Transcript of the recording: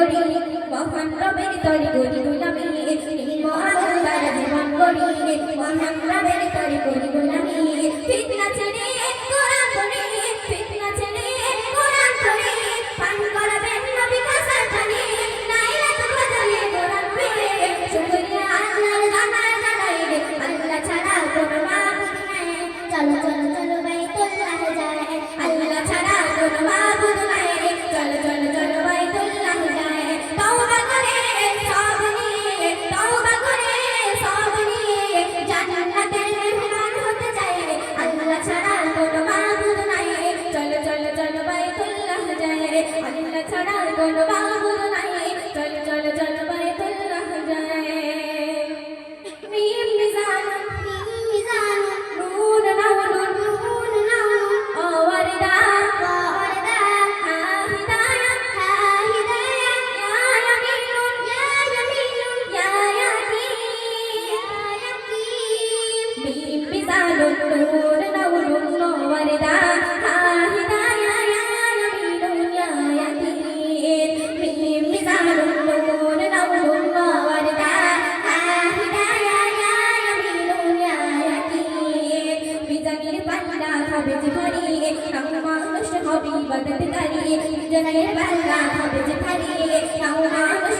গড়ি মহান রবের তরি গড়ি গোলামি মহান তারা জীবন গড়ি মহান রবের তরি গড়ি গোলামি ফিতনা ছেড়ে কোরআন পড়ে ফিতনা ছেড়ে কোরআন পড়ে পান করাবেন নবী কাসার জানে নাইরাত বদলে কোরআন পড়ে শুকরিয়া আল্লাহর জানায় জানাই রে আল্লাহ ছাড়া কোনো মাবুদ নাই চলো চলো চলো বাইতুল্লাহ যায় আল্লাহ ছাড়া কোনো মাবুদ নাই চলো চলো চলো বাইতুল্লাহ যায় তওবা করে সব নিয়ে তওবা করে সব নিয়ে জান্নাতের মেহমান হতে চাই আল্লাহ ছাড়া কোনো মাবুদ নাই চলো চলো চলো বাইতুল্লাহ যায় আল্লাহ ছাড়া কোনো মাবুদ নাই চলো চলো চলো বাইতুল্লাহ যায় মিম মিজান নূর নাউন ওয়ারদা হা হিদায়াত ইয়া ইয়ামিনুন ইয়া ইয়াকিন মিম মিজান নূর নাউন ওয়ারদা হা হিদায়াত ইয়া ইয়ামিনুন ইয়া ইয়াকিন মিম মিজান নূর নাউন ওয়ারদা হা হিদায়াত ইয়া ইয়ামিনুন ইয়া ইয়াকিন বিজানির পাল্লা খাবে যে ভারী মানুষ হবে ইবাদতকারী বিজানির পাল্লা খাবে যে ভারী মানুষ